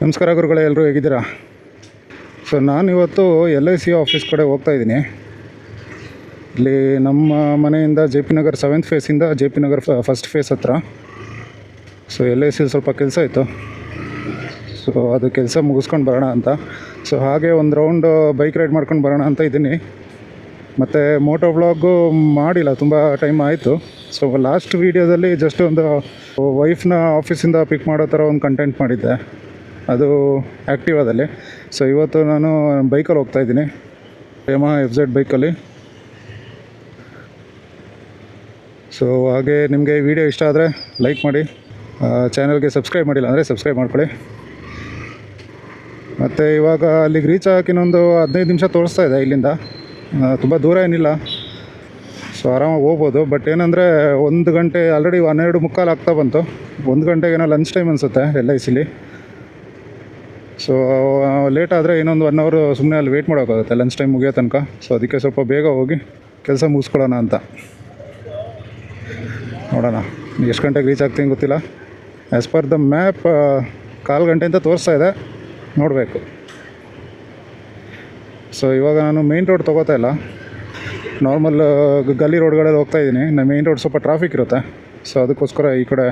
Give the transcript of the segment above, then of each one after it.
ನಮಸ್ಕಾರ ಗುರುಗಳೇ, ಎಲ್ಲರೂ ಹೇಗಿದ್ದೀರಾ? ಸೊ ನಾನಿವತ್ತು LIC ಆಫೀಸ್ ಕಡೆ ಹೋಗ್ತಾಯಿದ್ದೀನಿ. ಇಲ್ಲಿ ನಮ್ಮ ಮನೆಯಿಂದ JP Nagar 7th ಫೇಸಿಂದ JP Nagar first face ಹತ್ರ. ಸೊ LIC ಸ್ವಲ್ಪ ಕೆಲಸ ಇತ್ತು. ಸೊ ಅದು ಕೆಲಸ ಮುಗಿಸ್ಕೊಂಡು ಬರೋಣ ಅಂತ. ಸೊ ಹಾಗೆ ಒಂದು ರೌಂಡ್ ಬೈಕ್ ರೈಡ್ ಮಾಡ್ಕೊಂಡು ಬರೋಣ ಅಂತ ಇದ್ದೀನಿ. ಮತ್ತು ಮೋಟೋ ವ್ಲಾಗು ಮಾಡಿಲ್ಲ, ತುಂಬ ಟೈಮ್ ಆಯಿತು. ಸೊ ಲಾಸ್ಟ್ ವೀಡಿಯೋದಲ್ಲಿ ಜಸ್ಟ್ ಒಂದು ವೈಫ್ನ ಆಫೀಸಿಂದ ಪಿಕ್ ಮಾಡೋ ಥರ ಒಂದು ಕಂಟೆಂಟ್ ಮಾಡಿದ್ದೆ, ಅದು ಆ್ಯಕ್ಟಿವಾದಲ್ಲಿ. ಸೊ ಇವತ್ತು ನಾನು ಬೈಕಲ್ಲಿ ಹೋಗ್ತಾಯಿದ್ದೀನಿ, Yamaha FZ ಬೈಕಲ್ಲಿ. ಸೊ ಹಾಗೆ ನಿಮಗೆ ಈ ವಿಡಿಯೋ ಇಷ್ಟ ಆದರೆ ಲೈಕ್ ಮಾಡಿ, ಚಾನಲ್ಗೆ ಸಬ್ಸ್ಕ್ರೈಬ್ ಮಾಡಿಲ್ಲ ಅಂದರೆ ಸಬ್ಸ್ಕ್ರೈಬ್ ಮಾಡ್ಕೊಳ್ಳಿ. ಮತ್ತು ಇವಾಗ ಅಲ್ಲಿಗೆ ರೀಚ್ ಆಗೋಕೆ ಇನ್ನೊಂದು 15 ನಿಮಿಷ ತೋರಿಸ್ತಾ ಇದೆ ಇಲ್ಲಿಂದ. ತುಂಬ ದೂರ ಏನಿಲ್ಲ, ಸೊ ಆರಾಮಾಗಿ ಹೋಗ್ಬೋದು. ಬಟ್ ಏನಂದರೆ 1 ಗಂಟೆ ಆಲ್ರೆಡಿ 12:45 ಆಗ್ತಾ ಬಂತು. 1 ಗಂಟೆಗೇನೋ ಲಂಚ್ ಟೈಮ್ ಅನಿಸುತ್ತೆ LICಲಿ. ಸೊ ಲೇಟ್ ಆದರೆ ಇನ್ನೊಂದು 1 ಅವರ್ ಸುಮ್ಮನೆ ಅಲ್ಲಿ ವೆಯ್ಟ್ ಮಾಡೋಕ್ಕಾಗುತ್ತೆ ಲಂಚ್ ಟೈಮ್ ಮುಗಿಯೋ ತನಕ. ಸೊ ಅದಕ್ಕೆ ಸ್ವಲ್ಪ ಬೇಗ ಹೋಗಿ ಕೆಲಸ ಮುಗಿಸ್ಕೊಳ್ಳೋಣ ಅಂತ. ನೋಡೋಣ ಎಷ್ಟು ಗಂಟೆಗೆ ರೀಚ್ ಆಗ್ತೀನಿ ಗೊತ್ತಿಲ್ಲ. ಆ್ಯಸ್ ಪರ್ ದ ಮ್ಯಾಪ್ 1/4 ಗಂಟೆ ಅಂತ ತೋರಿಸ್ತಾ ಇದೆ, ನೋಡಬೇಕು. ಸೊ ಇವಾಗ ನಾನು ಮೇಯ್ನ್ ರೋಡ್ ತೊಗೋತಾ ಇಲ್ಲ, ನಾರ್ಮಲ್ ಗಲ್ಲಿ ರೋಡ್ಗಳಲ್ಲಿ ಹೋಗ್ತಾಯಿದ್ದೀನಿ. ನಾನು ಮೇಯ್ನ್ ರೋಡ್ ಸ್ವಲ್ಪ ಟ್ರಾಫಿಕ್ ಇರುತ್ತೆ, ಸೊ ಅದಕ್ಕೋಸ್ಕರ ಈ ಕಡೆ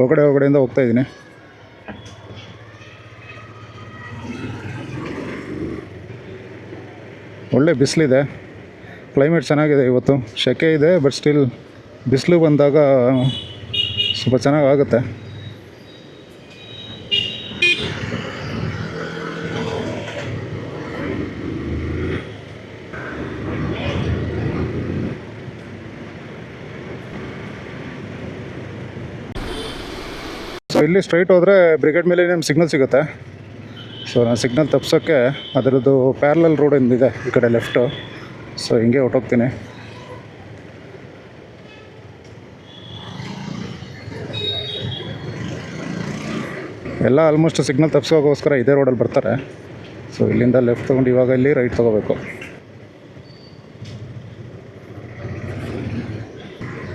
ಹೊರಗಡೆಯಿಂದ ಹೋಗ್ತಾಯಿದ್ದೀನಿ. ಒಳ್ಳೆ ಬಿಸಿಲಿದೆ, ಕ್ಲೈಮೇಟ್ ಚೆನ್ನಾಗಿದೆ ಇವತ್ತು. ಸೆಕೆ ಇದೆ, ಬಟ್ ಸ್ಟಿಲ್ ಬಿಸಿಲು ಬಂದಾಗ ಸ್ವಲ್ಪ ಚೆನ್ನಾಗಾಗುತ್ತೆ. ಸೊ ಇಲ್ಲಿ ಸ್ಟ್ರೈಟ್ ಹೋದರೆ ಬ್ರಿಗೇಡ್ ಮೇಲೆ ನಮ್ಮ ಸಿಗ್ನಲ್ ಸಿಗುತ್ತೆ. ಸೊ ನಾನು ಸಿಗ್ನಲ್ ತಪ್ಪಿಸೋಕ್ಕೆ ಅದರದ್ದು ಪ್ಯಾರಲಲ್ ರೋಡ್ ಏನಿದೆ ಈ ಕಡೆ ಲೆಫ್ಟು, ಸೊ ಹಿಂಗೆ ಹೊಟ್ಟೋಗ್ತೀನಿ. ಎಲ್ಲ ಆಲ್ಮೋಸ್ಟ್ ಸಿಗ್ನಲ್ ತಪ್ಪಿಸೋಗೋಸ್ಕರ ಇದೇ ರೋಡಲ್ಲಿ ಬರ್ತಾರೆ. ಸೊ ಇಲ್ಲಿಂದ ಲೆಫ್ಟ್ ತೊಗೊಂಡು ಇವಾಗ ಇಲ್ಲಿ ರೈಟ್ ತೊಗೋಬೇಕು.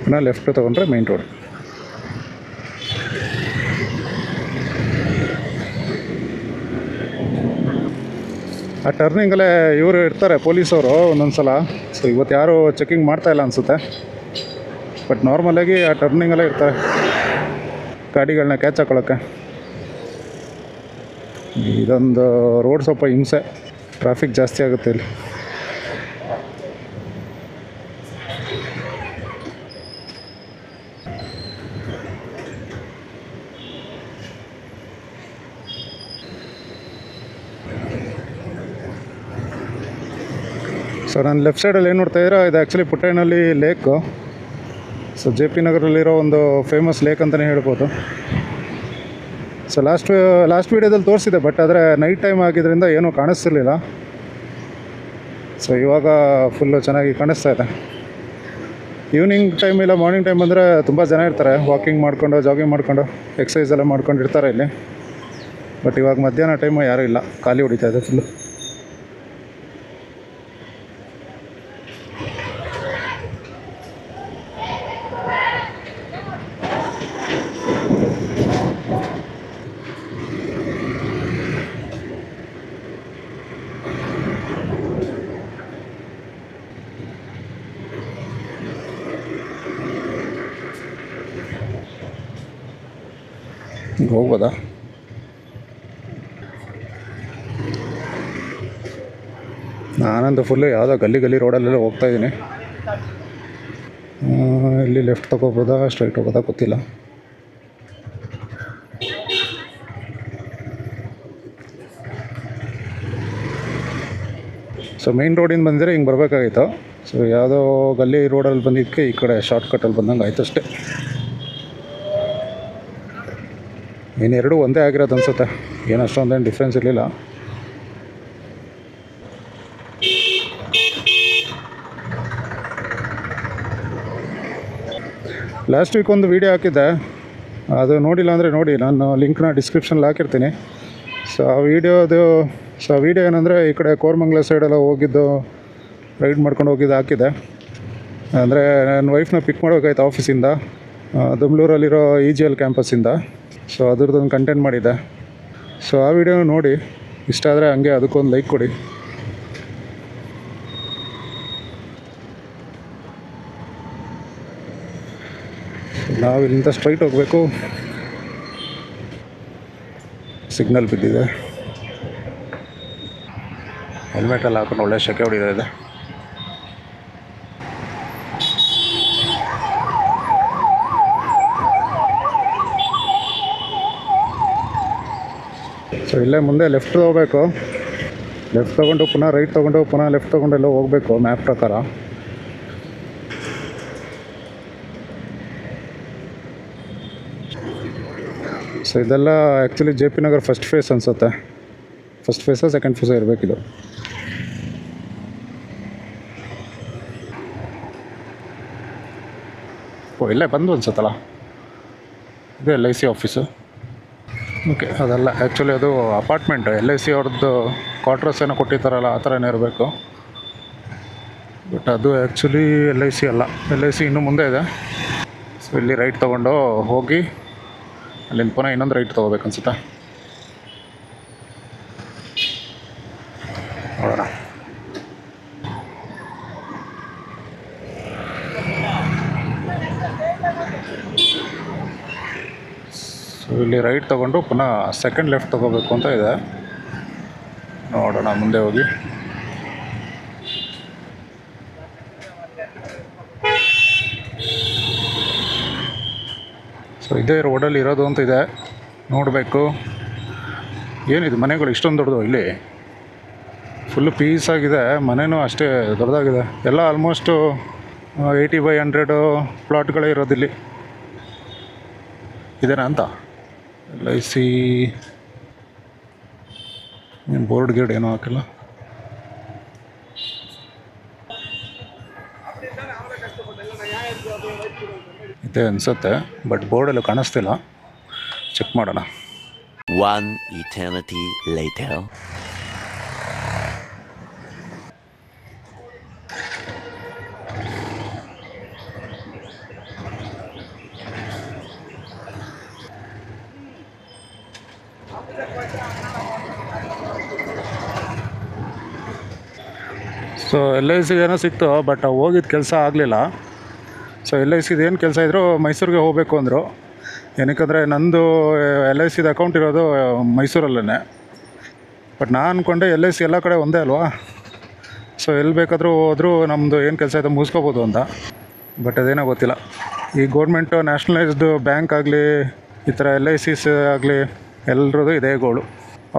ಪುನಃ ಲೆಫ್ಟ್ ತೊಗೊಂಡ್ರೆ ಮೇಯ್ನ್ ರೋಡ್. ಆ ಟರ್ನಿಂಗಲ್ಲೇ ಇವರು ಇರ್ತಾರೆ ಪೊಲೀಸವರು ಒಂದೊಂದು ಸಲ. ಸೊ ಇವತ್ತು ಯಾರು ಚೆಕಿಂಗ್ ಮಾಡ್ತಾಯಿಲ್ಲ ಅನಿಸುತ್ತೆ, ಬಟ್ ನಾರ್ಮಲಾಗಿ ಆ ಟರ್ನಿಂಗಲ್ಲೇ ಇರ್ತಾರೆ ಗಾಡಿಗಳನ್ನ ಕ್ಯಾಚ್ ಹಾಕೊಳ್ಳೋಕ್ಕೆ. ಇದೊಂದು ರೋಡ್ ಸ್ವಲ್ಪ ಹಿಂಸೆ, ಟ್ರಾಫಿಕ್ ಜಾಸ್ತಿ ಆಗುತ್ತೆ ಇಲ್ಲಿ. ಸೊ ನಾನು ಲೆಫ್ಟ್ ಸೈಡಲ್ಲಿ ಏನು ನೋಡ್ತಾಯಿದ್ದೀರಾ, ಇದು actually Puttenahalli lake. So JP ನಗರಲ್ಲಿರೋ ಒಂದು ಫೇಮಸ್ ಲೇಕ್ ಅಂತಲೇ ಹೇಳ್ಬೋದು. ಸೊ ಲಾಸ್ಟ್ ವೀಡಿಯೋದಲ್ಲಿ ತೋರಿಸಿದೆ, ಬಟ್ ಆದರೆ ನೈಟ್ ಟೈಮ್ ಆಗಿದ್ದರಿಂದ ಏನೂ ಕಾಣಿಸ್ತಿರ್ಲಿಲ್ಲ. ಸೊ ಇವಾಗ ಫುಲ್ಲು ಚೆನ್ನಾಗಿ ಕಾಣಿಸ್ತಾ ಇದೆ. ಈವ್ನಿಂಗ್ ಟೈಮ್ ಇಲ್ಲ ಮಾರ್ನಿಂಗ್ ಟೈಮ್ ಬಂದರೆ ತುಂಬ ಜನ ಇರ್ತಾರೆ, ವಾಕಿಂಗ್ ಮಾಡಿಕೊಂಡು ಜಾಗಿಂಗ್ ಮಾಡಿಕೊಂಡು ಎಕ್ಸಸೈಸ್ ಎಲ್ಲ ಮಾಡ್ಕೊಂಡು ಇರ್ತಾರೆ ಇಲ್ಲಿ. ಬಟ್ ಇವಾಗ ಮಧ್ಯಾಹ್ನ ಟೈಮು ಯಾರೂ ಇಲ್ಲ, ಖಾಲಿ ಹೊಡಿತಾ ಇದೆ ಫುಲ್ಲು. ಹೋಗ್ಬೋದಾ? ನಾನಂತೂ ಫುಲ್ಲು ಯಾವುದೋ ಗಲ್ಲಿ ರೋಡಲ್ಲೆಲ್ಲ ಹೋಗ್ತಾಯಿದ್ದೀನಿ. ಇಲ್ಲಿ ಲೆಫ್ಟ್ ತೊಗೋಬೋದಾ ಸ್ಟ್ರೈಟ್ ಹೋಗೋದಾ ಗೊತ್ತಿಲ್ಲ. ಸೊ ಮೇಯ್ನ್ ರೋಡಿಂದ ಬಂದಿದ್ರೆ ಹಿಂಗೆ ಬರಬೇಕಾಗಿತ್ತು. ಸೊ ಯಾವುದೋ ಗಲ್ಲಿ ರೋಡಲ್ಲಿ ಬಂದಿದ್ದಕ್ಕೆ ಈ ಕಡೆ ಶಾರ್ಟ್ಕಟ್ಟಲ್ಲಿ ಬಂದಂಗೆ ಆಯ್ತು ಅಷ್ಟೇ. ಇನ್ನೆರಡು ಒಂದೇ ಆಗಿರೋದು ಅನಿಸುತ್ತೆ, ಏನು ಅಷ್ಟೊಂದೇನು ಡಿಫ್ರೆನ್ಸ್ ಇರಲಿಲ್ಲ. ಲಾಸ್ಟ್ ವೀಕ್ ಒಂದು ವೀಡಿಯೋ ಹಾಕಿದ್ದೆ, ಅದು ನೋಡಿಲ್ಲ ಅಂದರೆ ನೋಡಿ, ನಾನು ಲಿಂಕ್ನ ಡಿಸ್ಕ್ರಿಪ್ಷನಲ್ಲಿ ಹಾಕಿರ್ತೀನಿ. ಸೊ ಆ ವೀಡಿಯೋ ಏನಂದರೆ ಈ ಕಡೆ ಕೋರಮಂಗಲ ಸೈಡೆಲ್ಲ ಹೋಗಿದ್ದು, ರೈಡ್ ಮಾಡ್ಕೊಂಡು ಹೋಗಿದ್ದು ಹಾಕಿದೆ. ಅಂದರೆ ನನ್ನ ವೈಫ್ನ ಪಿಕ್ ಮಾಡಬೇಕಾಯ್ತು ಆಫೀಸಿಂದ, ದಮ್ಲೂರಲ್ಲಿರೋ EGL ಕ್ಯಾಂಪಸ್ಸಿಂದ. ಸೊ ಅದ್ರದ್ದೊಂದು ಕಂಟೆಂಟ್ ಮಾಡಿದ್ದೆ. ಸೊ ಆ ವಿಡಿಯೋ ನೋಡಿ, ಇಷ್ಟ ಆದರೆ ಹಂಗೆ ಅದಕ್ಕೊಂದು ಲೈಕ್ ಕೊಡಿ. ನಾವು ಇಲ್ಲಿಂದ ಸ್ಟ್ರೈಟ್ ಹೋಗಬೇಕು. ಸಿಗ್ನಲ್ ಬಿದ್ದಿದೆ. ಹೆಲ್ಮೆಟೆಲ್ಲ ಹಾಕೊಂಡು ಒಳ್ಳೆ ಶೆಕೆ ಹೊಡಿತಾ. ಸೊ ಇಲ್ಲೇ ಮುಂದೆ ಲೆಫ್ಟ್ ಹೋಗಬೇಕು. ಲೆಫ್ಟ್ ತೊಗೊಂಡು ಪುನಃ ರೈಟ್ ತೊಗೊಂಡು ಪುನಃ ಲೆಫ್ಟ್ ತೊಗೊಂಡು ಎಲ್ಲ ಹೋಗಬೇಕು ಮ್ಯಾಪ್ ಪ್ರಕಾರ. ಸೊ ಇದೆಲ್ಲ actually J P Nagar first phase ಅನಿಸುತ್ತೆ. ಫಸ್ಟ್ ಫೇಸಾ ಸೆಕೆಂಡ್ ಫೇಸಾ ಇರಬೇಕಿದು. ಇಲ್ಲೇ ಬಂದು ಅನ್ಸುತ್ತಲ್ಲ, ಇದು LIC ಆಫೀಸು. ಓಕೆ, ಅದಲ್ಲ ಆ್ಯಕ್ಚುಲಿ ಅದು ಅಪಾರ್ಟ್ಮೆಂಟ್. LIC ಅವ್ರದ್ದು ಕ್ವಾರ್ಟರ್ಸ್ ಏನೋ ಕೊಟ್ಟಿರ್ತಾರಲ್ಲ, ಆ ಥರನೇ ಇರಬೇಕು. ಬಟ್ ಅದು ಆ್ಯಕ್ಚುಲಿ LIC ಅಲ್ಲ. LIC ಇನ್ನೂ ಮುಂದೆ ಇದೆ. ಸೊ ಇಲ್ಲಿ ರೈಟ್ ತೊಗೊಂಡು ಹೋಗಿ ಅಲ್ಲಿಂದ ಪುನಃ ಇನ್ನೊಂದು ರೈಟ್ ತೊಗೋಬೇಕು ಅನ್ಸುತ್ತೆ. ನೋಡೋಣ. ಸೊ ಇಲ್ಲಿ ರೈಟ್ ತೊಗೊಂಡು ಪುನಃ ಸೆಕೆಂಡ್ ಲೆಫ್ಟ್ ತೊಗೋಬೇಕು ಅಂತ ಇದೆ. ನೋಡೋಣ ಮುಂದೆ ಹೋಗಿ. ಸೊ ಇದೇ ರೋಡಲ್ಲಿ ಇರೋದು ಅಂತ ಇದೆ, ನೋಡಬೇಕು. ಏನಿದು ಮನೆಗಳು ಇಷ್ಟೊಂದು ದೊಡ್ಡದು ಇಲ್ಲಿ. ಫುಲ್ಲು ಪೀಸಾಗಿದೆ. ಮನೆಯೂ ಅಷ್ಟೇ ದೊಡ್ಡದಾಗಿದೆ. ಎಲ್ಲ ಆಲ್ಮೋಸ್ಟು 80/100 ಪ್ಲಾಟ್ಗಳೇ ಇರೋದಿಲ್ಲಿ. ಇದೇನಾ ಅಂತ LIC ಏನು ಬೋರ್ಡ್ ಗೀರ್ಡ್ ಏನೂ ಹಾಕಿಲ್ಲ. ಇದೆ ಅನಿಸುತ್ತೆ, ಬಟ್ ಬೋರ್ಡಲ್ಲೂ ಕಾಣಿಸ್ತಿಲ್ಲ. ಚೆಕ್ ಮಾಡೋಣ. One eternity later. ಸೊ LICದು ಏನೋ ಸಿಕ್ತು, ಬಟ್ ಹೋಗಿದ್ದು ಕೆಲಸ ಆಗಲಿಲ್ಲ. ಸೊ LICದು ಏನು ಕೆಲಸ ಇದ್ದರೂ ಮೈಸೂರಿಗೆ ಹೋಗಬೇಕು ಅಂದರು. ಏನಕ್ಕಂದರೆ ನಂದು LICದು ಅಕೌಂಟ್ ಇರೋದು ಮೈಸೂರಲ್ಲೇ. ಬಟ್ ನಾನು ಅಂದ್ಕೊಂಡೆ LIC ಎಲ್ಲ ಕಡೆ ಒಂದೇ ಅಲ್ವಾ, ಸೊ ಎಲ್ಲಿ ಬೇಕಾದರೂ ಹೋದರೂ ನಮ್ಮದು ಏನು ಕೆಲಸ ಇದೆ ಮುಗಿಸ್ಕೋಬೋದು ಅಂತ. ಬಟ್ ಅದೇನೋ ಗೊತ್ತಿಲ್ಲ. ಈ ಗೌರ್ಮೆಂಟು ನ್ಯಾಷನಲೈಸ್ಡ್ ಬ್ಯಾಂಕ್ ಆಗಲಿ, ಈ ಥರ LICs ಆಗಲಿ, ಎಲ್ಲರದ್ದು ಇದೇ ಗೋಳು.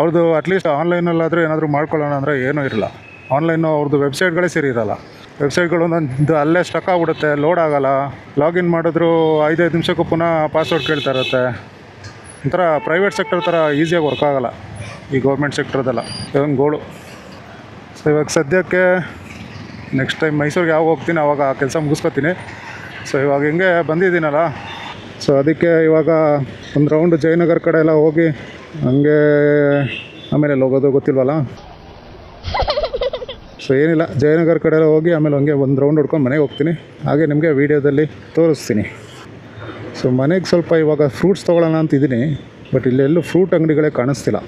ಅವ್ರದ್ದು ಅಟ್ಲೀಸ್ಟ್ ಆನ್ಲೈನಲ್ಲಾದರೂ ಏನಾದರೂ ಮಾಡ್ಕೊಳ್ಳೋಣ ಅಂದರೆ ಏನೂ ಇರಲ್ಲ. ಆನ್ಲೈನು ಅವ್ರದ್ದು ವೆಬ್ಸೈಟ್ಗಳೇ ಸರಿ ಇರೋಲ್ಲ. ವೆಬ್ಸೈಟ್ಗಳು ಒಂದೊಂದು ಅಲ್ಲೇ ಸ್ಟಕ್ ಆಗಿಬಿಡುತ್ತೆ, ಲೋಡ್ ಆಗೋಲ್ಲ. ಲಾಗಿನ್ ಮಾಡಿದ್ರು 5 ನಿಮಿಷಕ್ಕೂ ಪುನಃ ಪಾಸ್ವರ್ಡ್ ಕೇಳ್ತಾ ಇರುತ್ತೆ. ಒಂಥರ ಪ್ರೈವೇಟ್ ಸೆಕ್ಟರ್ ಥರ ಈಸಿಯಾಗಿ ವರ್ಕ್ ಆಗೋಲ್ಲ ಈ ಗೌರ್ಮೆಂಟ್ ಸೆಕ್ಟರ್ದೆಲ್ಲ. ಇದೊಂದು ಗೋಳು. ಸೊ ಇವಾಗ ಸದ್ಯಕ್ಕೆ ನೆಕ್ಸ್ಟ್ ಟೈಮ್ ಮೈಸೂರಿಗೆ ಯಾವಾಗ ಹೋಗ್ತೀನಿ ಆವಾಗ ಆ ಕೆಲಸ ಮುಗಿಸ್ಕೊತೀನಿ. ಸೊ ಇವಾಗ ಹಿಂಗೆ ಬಂದಿದ್ದೀನಲ್ಲ, ಸೊ ಅದಕ್ಕೆ ಇವಾಗ ಒಂದು ರೌಂಡ್ ಜಯನಗರ ಕಡೆ ಎಲ್ಲ ಹೋಗಿ ಹಂಗೆ ಆಮೇಲೆ ಹೋಗೋದು ಗೊತ್ತಿಲ್ವಲ್ಲ. ಸೊ ಏನಿಲ್ಲ, ಜಯನಗರ ಕಡೆ ಎಲ್ಲ ಹೋಗಿ ಆಮೇಲೆ ಹಂಗೆ ಒಂದು ರೌಂಡ್ ಹೊಡ್ಕೊಂಡು ಮನೆಗೆ ಹೋಗ್ತೀನಿ. ಹಾಗೆ ನಿಮಗೆ ವೀಡಿಯೋದಲ್ಲಿ ತೋರಿಸ್ತೀನಿ. ಸೊ ಮನೆಗೆ ಸ್ವಲ್ಪ ಇವಾಗ ಫ್ರೂಟ್ಸ್ ತೊಗೊಳ್ಳೋಣ ಅಂತಿದ್ದೀನಿ, ಬಟ್ ಇಲ್ಲೆಲ್ಲೂ ಫ್ರೂಟ್ ಅಂಗಡಿಗಳೇ ಕಾಣಿಸ್ತಿಲ್ಲ.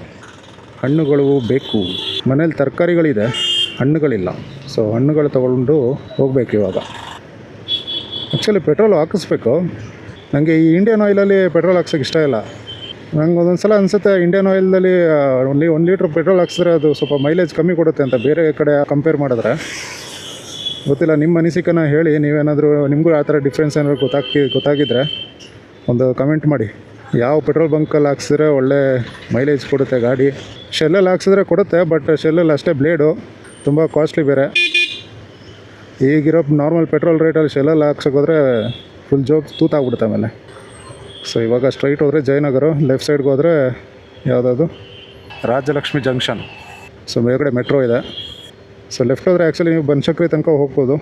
ಹಣ್ಣುಗಳು ಬೇಕು. ಮನೇಲಿ ತರಕಾರಿಗಳಿದೆ, ಹಣ್ಣುಗಳಿಲ್ಲ. ಸೊ ಹಣ್ಣುಗಳು ತೊಗೊಂಡು ಹೋಗ್ಬೇಕು ಇವಾಗ. ಆ್ಯಕ್ಚುಲಿ ಪೆಟ್ರೋಲ್ ಹಾಕಿಸ್ಬೇಕು. ನನಗೆ ಈ ಇಂಡಿಯನ್ ಆಯಿಲಲ್ಲಿ ಪೆಟ್ರೋಲ್ ಹಾಕ್ಸೋಕ್ಕೆ ಇಷ್ಟ ಇಲ್ಲ. ನಂಗೆ ಒಂದೊಂದು ಸಲ ಅನಿಸುತ್ತೆ ಇಂಡಿಯನ್ ಆಯಿಲಲ್ಲಿ ಒಂದು 1 ಲೀಟ್ರ್ ಪೆಟ್ರೋಲ್ ಹಾಕ್ಸಿದ್ರೆ ಅದು ಸ್ವಲ್ಪ ಮೈಲೇಜ್ ಕಮ್ಮಿ ಕೊಡುತ್ತೆ ಅಂತ, ಬೇರೆ ಕಡೆ ಕಂಪೇರ್ ಮಾಡಿದ್ರೆ. ಗೊತ್ತಿಲ್ಲ, ನಿಮ್ಮ ಅನಿಸಿಕೆನ ಹೇಳಿ. ನೀವೇನಾದರೂ ನಿಮಗೂ ಆ ಥರ ಡಿಫ್ರೆನ್ಸ್ ಏನಾದ್ರು ಗೊತ್ತಾಗಿದ್ದರೆ ಒಂದು ಕಮೆಂಟ್ ಮಾಡಿ. ಯಾವ ಪೆಟ್ರೋಲ್ ಬಂಕಲ್ಲಿ ಹಾಕ್ಸಿದ್ರೆ ಒಳ್ಳೆ ಮೈಲೇಜ್ ಕೊಡುತ್ತೆ ಗಾಡಿ. ಶೆಲ್ಲಲ್ಲಿ ಹಾಕ್ಸಿದ್ರೆ ಕೊಡುತ್ತೆ, ಬಟ್ ಶೆಲ್ಲಲ್ಲಿ ಅಷ್ಟೇ ಬ್ಲೇಡು ತುಂಬ ಕಾಸ್ಟ್ಲಿ ಬೇರೆ. ಈಗಿರೋ ನಾರ್ಮಲ್ ಪೆಟ್ರೋಲ್ ರೇಟಲ್ಲಿ ಶೆಲ್ಲಲ್ಲಿ ಹಾಕ್ಸೋಕೋದ್ರೆ ಫುಲ್ ಜೋಬ್ ತೂತಾಗ್ಬಿಡುತ್ತೆ ಆಮೇಲೆ. ಸೊ ಇವಾಗ ಸ್ಟ್ರೈಟ್ ಹೋದರೆ ಜಯನಗರ, ಲೆಫ್ಟ್ ಸೈಡ್ಗೆ ಹೋದರೆ ಯಾವುದದು ರಾಜಲಕ್ಷ್ಮಿ ಜಂಕ್ಷನ್. ಸೊ ಮೇಲ್ಗಡೆ ಮೆಟ್ರೋ ಇದೆ. ಸೊ ಲೆಫ್ಟ್ ಹೋದರೆ ಆ್ಯಕ್ಚುಲಿ ನೀವು ಬನಶಂಕರಿ ತನಕ ಹೋಗ್ಬೋದು.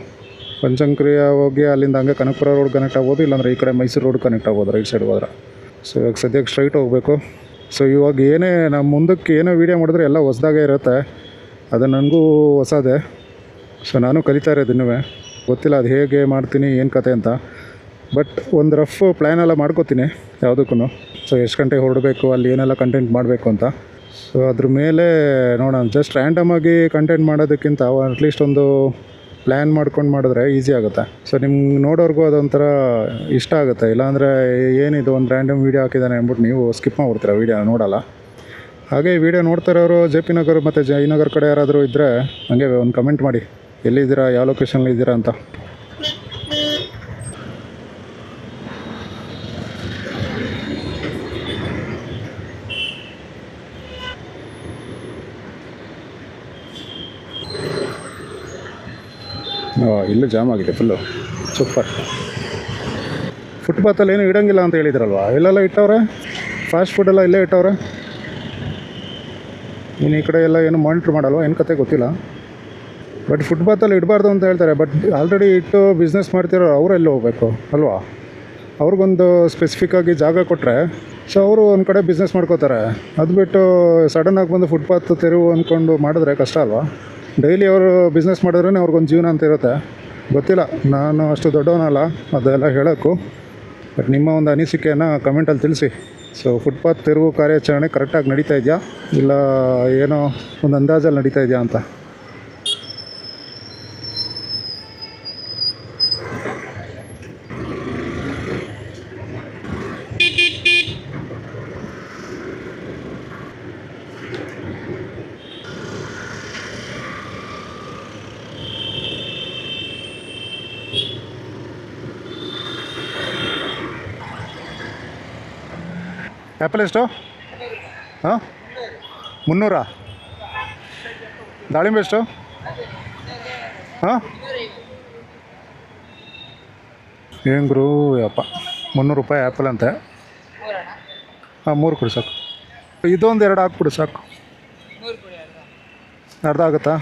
ಬನಶಂಕರಿ ಹೋಗಿ ಅಲ್ಲಿಂದ ಹಂಗೆ ಕನಕಪುರ ರೋಡ್ ಕನೆಕ್ಟ್ ಆಗ್ಬೋದು, ಇಲ್ಲಾಂದರೆ ಈ ಕಡೆ ಮೈಸೂರು ರೋಡ್ ಕನೆಕ್ಟ್ ಆಗ್ಬೋದು ರೈಟ್ ಸೈಡ್ಗೆ ಹೋದ್ರೆ. ಸೊ ಇವಾಗ ಸದ್ಯಕ್ಕೆ ಸ್ಟ್ರೈಟ್ ಹೋಗಬೇಕು. ಸೊ ಇವಾಗ ಏನೇ ನಮ್ಮ ಮುಂದಕ್ಕೆ ಏನೋ ವೀಡಿಯೋ ಮಾಡಿದ್ರೆ ಎಲ್ಲ ಹೊಸ್ದಾಗೇ ಇರುತ್ತೆ. ಅದು ನನಗೂ ಹೊಸದೇ. ಸೊ ನಾನು ಕಲಿತಾ ಇರೋದು ಇನ್ನೂ ಗೊತ್ತಿಲ್ಲ ಅದು ಹೇಗೆ ಮಾಡ್ತೀನಿ ಏನು ಕತೆ ಅಂತ. ಬಟ್ ಒಂದು ರಫ್ ಪ್ಲ್ಯಾನೆಲ್ಲ ಮಾಡ್ಕೋತೀನಿ ಯಾವುದಕ್ಕೂ. ಸೊ ಎಷ್ಟು ಗಂಟೆಗೆ ಹೊರಡಬೇಕು, ಅಲ್ಲಿ ಏನೆಲ್ಲ ಕಂಟೆಂಟ್ ಮಾಡಬೇಕು ಅಂತ. ಸೊ ಅದ್ರ ಮೇಲೆ ನೋಡೋಣ, ಜಸ್ಟ್ ರ್ಯಾಂಡಮಾಗಿ ಕಂಟೆಂಟ್ ಮಾಡೋದಕ್ಕಿಂತ ಅಟ್ಲೀಸ್ಟ್ ಒಂದು ಪ್ಲ್ಯಾನ್ ಮಾಡ್ಕೊಂಡು ಮಾಡಿದ್ರೆ ಈಸಿ ಆಗುತ್ತೆ. ಸೊ ನಿಮ್ಗೆ ನೋಡೋರ್ಗೂ ಅದೊಂಥರ ಇಷ್ಟ ಆಗುತ್ತೆ. ಇಲ್ಲಾಂದರೆ ಏನಿದು ಒಂದು ರ್ಯಾಂಡಮ್ ವೀಡಿಯೋ ಹಾಕಿದ್ದಾನೆ ಅಂದ್ಬಿಟ್ಟು ನೀವು ಸ್ಕಿಪ್ ಮಾಡಿಬಿಡ್ತೀರ, ವೀಡಿಯೋ ನೋಡೋಲ್ಲ. ಹಾಗೆ ಈ ವಿಡಿಯೋ ನೋಡ್ತಾರೋರು ಜೆ ಪಿ ನಗರ್ ಮತ್ತು ಜಯನಗರ್ ಕಡೆ ಯಾರಾದರೂ ಇದ್ದರೆ ಹಾಗೆ ಒಂದು ಕಮೆಂಟ್ ಮಾಡಿ, ಎಲ್ಲಿದ್ದೀರಾ, ಯಾವ ಲೊಕೇಶನಲ್ಲಿ ಇದ್ದೀರಾ ಅಂತ. ಇಲ್ಲೂ ಜಾಮ್ ಆಗಿದೆ ಫುಲ್ಲು. ಸೂಪರ್. ಫುಟ್ಪಾತಲ್ಲಿ ಏನು ಇಡೋಂಗಿಲ್ಲ ಅಂತ ಹೇಳಿದ್ರಲ್ವ, ಇಲ್ಲೆಲ್ಲ ಇಟ್ಟವ್ರೆ, ಫಾಸ್ಟ್ ಫುಡ್ಡೆಲ್ಲ ಇಲ್ಲೇ ಇಟ್ಟವ್ರೆ. ಇನ್ನು ಈ ಕಡೆ ಎಲ್ಲ ಏನು ಮಾನಿಟ್ರ್ ಮಾಡಲ್ವ, ಏನು ಕತೆ ಗೊತ್ತಿಲ್ಲ. ಬಟ್ ಫುಟ್ಪಾತಲ್ಲಿ ಇಡಬಾರ್ದು ಅಂತ ಹೇಳ್ತಾರೆ. ಬಟ್ ಆಲ್ರೆಡಿ ಇಟ್ಟು ಬಿಸ್ನೆಸ್ ಮಾಡ್ತಿರೋ ಅವರೆಲ್ಲಿ ಹೋಗಬೇಕು ಅಲ್ವಾ? ಅವ್ರಿಗೊಂದು ಸ್ಪೆಸಿಫಿಕ್ಕಾಗಿ ಜಾಗ ಕೊಟ್ಟರೆ ಸೊ ಅವರು ಒಂದು ಕಡೆ ಬಿಸ್ನೆಸ್ ಮಾಡ್ಕೋತಾರೆ. ಅದು ಬಿಟ್ಟು ಸಡನ್ನಾಗಿ ಬಂದು ಫುಟ್ಪಾತ್ ತೆರವು ಅಂದ್ಕೊಂಡು ಮಾಡಿದ್ರೆ ಕಷ್ಟ ಅಲ್ವಾ? ಡೈಲಿ ಅವರು ಬಿಸ್ನೆಸ್ ಮಾಡಿದ್ರೇ ಅವ್ರಿಗೊಂದು ಜೀವನ ಅಂತ ಇರುತ್ತೆ. ಗೊತ್ತಿಲ್ಲ, ನಾನು ಅಷ್ಟು ದೊಡ್ಡವನಲ್ಲ ಅದೆಲ್ಲ ಹೇಳೋಕ್ಕೂ. ಬಟ್ ನಿಮ್ಮ ಒಂದು ಅನಿಸಿಕೆಯನ್ನು ಕಮೆಂಟಲ್ಲಿ ತಿಳಿಸಿ. ಸೊ ಫುಟ್ಪಾತ್ ತೆರವು ಕಾರ್ಯಾಚರಣೆ ಕರೆಕ್ಟಾಗಿ ನಡೀತಾ ಇದೆಯಾ, ಇಲ್ಲ ಏನೋ ಒಂದು ಅಂದಾಜಲ್ಲಿ ನಡೀತಾ ಇದೆಯಾ ಅಂತ. ಆ್ಯಪಲ್ ಎಷ್ಟು? ಹಾಂ, 300. ದಾಳಿಂಬೆ ಎಷ್ಟು? ಹಾಂ, ಏನು ಗುರು ಯಪ್ಪ, 300 ರೂಪಾಯಿ ಆ್ಯಪಲ್ ಅಂತೆ. ಹಾಂ, 3 ಕೊಡಿ ಸಾಕು. ಇದೊಂದು 2 ಹಾಕ್ಬಿಡು ಸಾಕು. ಅರ್ಧ ಆಗುತ್ತಾ?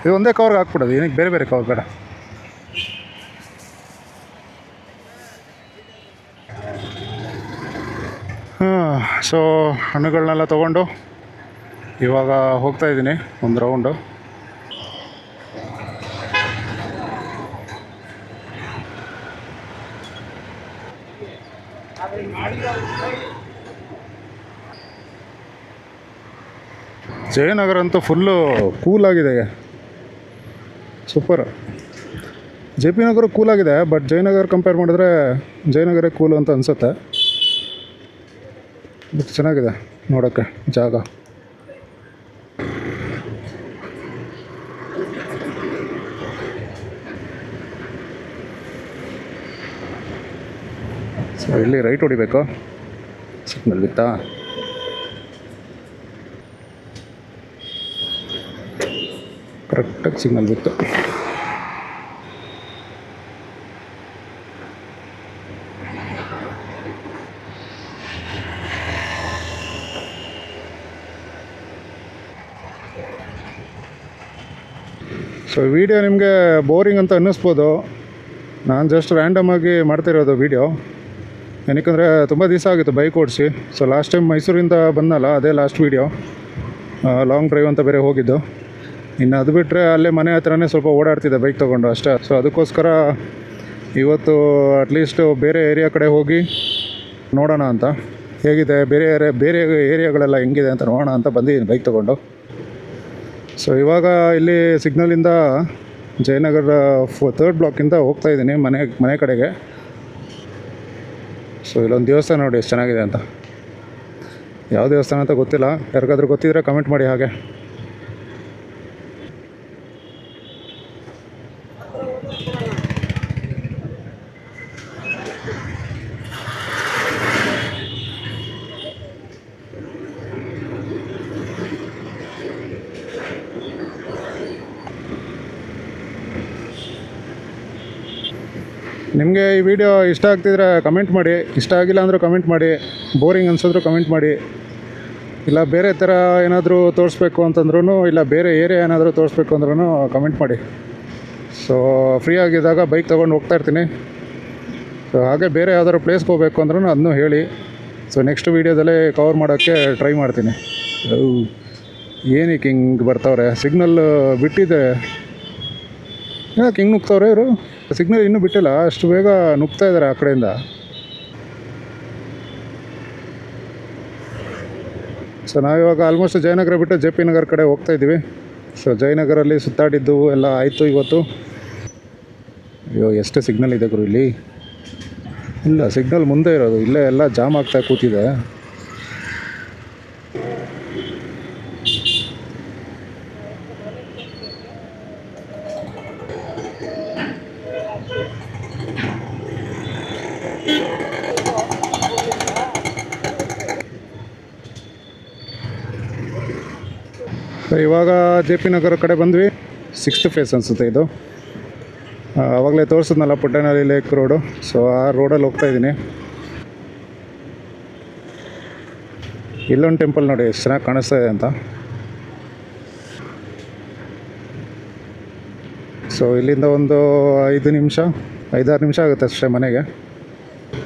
ಇದು ಒಂದೇ ಕವರ್ಗೆ ಹಾಕ್ಬಿಡೋದು, ಏನಕ್ಕೆ ಬೇರೆ ಬೇರೆ ಕವರ್ ಬೇಡ. ಸೊ ಹಣ್ಣುಗಳನ್ನೆಲ್ಲ ತೊಗೊಂಡು ಇವಾಗ ಹೋಗ್ತಾಯಿದ್ದೀನಿ ಒಂದು ರೌಂಡು. ಜಯನಗರ ಅಂತೂ ಫುಲ್ಲು ಕೂಲಾಗಿದೆ, ಸೂಪರ್. ಜೆ ಪಿ ನಗರ ಕೂಲಾಗಿದೆ, ಬಟ್ ಜಯನಗರ ಕಂಪೇರ್ ಮಾಡಿದ್ರೆ ಜಯನಗರೇ ಕೂಲು ಅಂತ ಅನಿಸುತ್ತೆ. ಬಟ್ ಚೆನ್ನಾಗಿದೆ ನೋಡೋಕ್ಕೆ ಜಾಗ. ಸೊ ಇಲ್ಲಿ ರೈಟ್ ಹೊಡಿಬೇಕು, ಸಿಗ್ನಲ್ ಬಿತ್ತಾ? ಕರೆಕ್ಟಾಗಿ ಸಿಗ್ನಲ್ ಬಿತ್ತು. ಸೊ ವಿಡಿಯೋ ನಿಮಗೆ ಬೋರಿಂಗ್ ಅಂತ ಅನ್ನಿಸ್ಬೋದು. ನಾನು ಜಸ್ಟ್ ರ್ಯಾಂಡಮಾಗಿ ಮಾಡ್ತಿರೋದು ವೀಡಿಯೋ. ಏನಕ್ಕಂದರೆ ತುಂಬ ದಿವಸ ಆಗಿತ್ತು ಬೈಕ್ ಓಡಿಸಿ. ಸೊ ಲಾಸ್ಟ್ ಟೈಮ್ ಮೈಸೂರಿಂದ ಬಂದಲ್ಲ, ಅದೇ ಲಾಸ್ಟ್ ವೀಡಿಯೋ. ಲಾಂಗ್ ಡ್ರೈವ್ ಅಂತ ಬೇರೆ ಹೋಗಿದ್ದು. ಇನ್ನು ಅದು ಬಿಟ್ಟರೆ ಅಲ್ಲೇ ಮನೆ ಹತ್ರನೇ ಸ್ವಲ್ಪ ಓಡಾಡ್ತಿದ್ದೆ ಬೈಕ್ ತೊಗೊಂಡು ಅಷ್ಟೇ. ಸೊ ಅದಕ್ಕೋಸ್ಕರ ಇವತ್ತು ಅಟ್ಲೀಸ್ಟು ಬೇರೆ ಏರಿಯಾ ಕಡೆ ಹೋಗಿ ನೋಡೋಣ ಅಂತ, ಹೇಗಿದೆ ಬೇರೆ ಏರಿಯಾಗಳೆಲ್ಲ ಹೆಂಗಿದೆ ಅಂತ ನೋಡೋಣ ಅಂತ ಬಂದಿದ್ದೀನಿ ಬೈಕ್ ತೊಗೊಂಡು. ಸೊ ಇವಾಗ ಇಲ್ಲಿ ಸಿಗ್ನಲಿಂದ ಜಯನಗರ 3rd ಬ್ಲಾಕಿಂದ ಹೋಗ್ತಾಯಿದ್ದೀನಿ ಮನೆ ಕಡೆಗೆ. ಸೊ ಇಲ್ಲೊಂದು ದೇವಸ್ಥಾನ ನೋಡಿ ಎಷ್ಟು ಚೆನ್ನಾಗಿದೆ ಅಂತ. ಯಾವ ದೇವಸ್ಥಾನ ಅಂತ ಗೊತ್ತಿಲ್ಲ, ಯಾರಿಗಾದ್ರೂ ಗೊತ್ತಿದ್ರೆ ಕಮೆಂಟ್ ಮಾಡಿ ಹಾಗೆ. ನಿಮಗೆ ಈ ವಿಡಿಯೋ ಇಷ್ಟ ಆಗ್ತಿದ್ರೆ ಕಮೆಂಟ್ ಮಾಡಿ, ಇಷ್ಟ ಆಗಿಲ್ಲ ಅಂದರೂ ಕಮೆಂಟ್ ಮಾಡಿ, ಬೋರಿಂಗ್ ಅನ್ಸಿದ್ರು ಕಮೆಂಟ್ ಮಾಡಿ, ಇಲ್ಲ ಬೇರೆ ಥರ ಏನಾದರೂ ತೋರಿಸ್ಬೇಕು ಅಂತಂದ್ರೂ, ಇಲ್ಲ ಬೇರೆ ಏರಿಯಾ ಏನಾದರೂ ತೋರಿಸ್ಬೇಕು ಅಂದ್ರೂ ಕಮೆಂಟ್ ಮಾಡಿ. ಸೊ ಫ್ರೀ ಆಗಿದ್ದಾಗ ಬೈಕ್ ತೊಗೊಂಡು ಹೋಗ್ತಾಯಿರ್ತೀನಿ. ಸೊ ಹಾಗೆ ಬೇರೆ ಯಾವ್ದಾದ್ರು ಪ್ಲೇಸ್ಗೆ ಹೋಗಬೇಕು ಅಂದ್ರೂ ಅದನ್ನೂ ಹೇಳಿ. ಸೊ ನೆಕ್ಸ್ಟ್ ವೀಡಿಯೋದಲ್ಲೇ ಕವರ್ ಮಾಡೋಕ್ಕೆ ಟ್ರೈ ಮಾಡ್ತೀನಿ. ಏನಕ್ಕೆ ಹಿಂಗೆ ಬರ್ತಾವ್ರೆ, ಸಿಗ್ನಲ್ ಬಿಟ್ಟಿದೆ, ಯಾಕೆ ಹಿಂಗೆ ನುಗ್ತವ್ರೆ ಇವರು? ಸಿಗ್ನಲ್ ಇನ್ನೂ ಬಿಟ್ಟಿಲ್ಲ, ಅಷ್ಟು ಬೇಗ ನುಗ್ತಾ ಇದ್ದಾರೆ ಆ ಕಡೆಯಿಂದ. ಸೊ ನಾವಿವಾಗ ಆಲ್ಮೋಸ್ಟ್ ಜಯನಗರ ಬಿಟ್ಟು ಜೆ ಪಿ ನಗರ ಕಡೆ ಹೋಗ್ತಾ ಇದ್ದೀವಿ. ಸೊ ಜಯನಗರಲ್ಲಿ ಸುತ್ತಾಡಿದ್ದು ಎಲ್ಲ ಆಯಿತು ಇವತ್ತು. ಅಯ್ಯೋ ಎಷ್ಟು ಸಿಗ್ನಲ್ ಇದೆ ಗುರು ಇಲ್ಲಿ. ಇಲ್ಲ ಸಿಗ್ನಲ್ ಮುಂದೆ ಇರೋದು, ಇಲ್ಲೇ ಎಲ್ಲ ಜಾಮ್ ಆಗ್ತಾ ಕೂತಿದೆ. ಇವಾಗ ಜೆ ಪಿ ನಗರ ಕಡೆ ಬಂದ್ವಿ. 6th ಫೇಸ್ ಅನಿಸುತ್ತೆ ಇದು. ಆವಾಗಲೇ ತೋರಿಸಿದ್ನಲ್ಲ ಪುಟ್ಟನಹಳ್ಳಿ ಲೇಕ್ ರೋಡು. ಸೊ ಆ ರೋಡಲ್ಲಿ ಹೋಗ್ತಾ ಇದ್ದೀನಿ. ಇಲ್ಲೊಂದು ಟೆಂಪಲ್ ನೋಡಿ ಎಷ್ಟು ಚೆನ್ನಾಗಿ ಕಾಣಿಸ್ತಾ ಇದೆ ಅಂತ. ಸೊ ಇಲ್ಲಿಂದ ಒಂದು 5 ನಿಮಿಷ 5-6 ನಿಮಿಷ ಆಗುತ್ತೆ ಅಷ್ಟೇ ಮನೆಗೆ.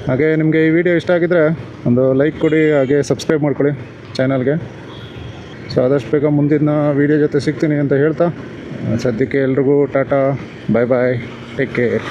ಹಾಗೆ ನಿಮಗೆ ಈ ವಿಡಿಯೋ ಇಷ್ಟ ಆಗಿದ್ದರೆ ಒಂದು ಲೈಕ್ ಕೊಡಿ, ಹಾಗೆ ಸಬ್ಸ್ಕ್ರೈಬ್ ಮಾಡ್ಕೊಳ್ಳಿ ಚಾನಲ್ಗೆ. ಸೊ ಆದಷ್ಟು ಬೇಗ ಮುಂದಿನ ವೀಡಿಯೋ ಜೊತೆ ಸಿಗ್ತೀನಿ ಅಂತ ಹೇಳ್ತಾ ಸದ್ಯಕ್ಕೆ ಎಲ್ರಿಗೂ ಟಾಟಾ, ಬಾಯ್ ಬಾಯ್, ಟೇಕ್ ಕೇರ್.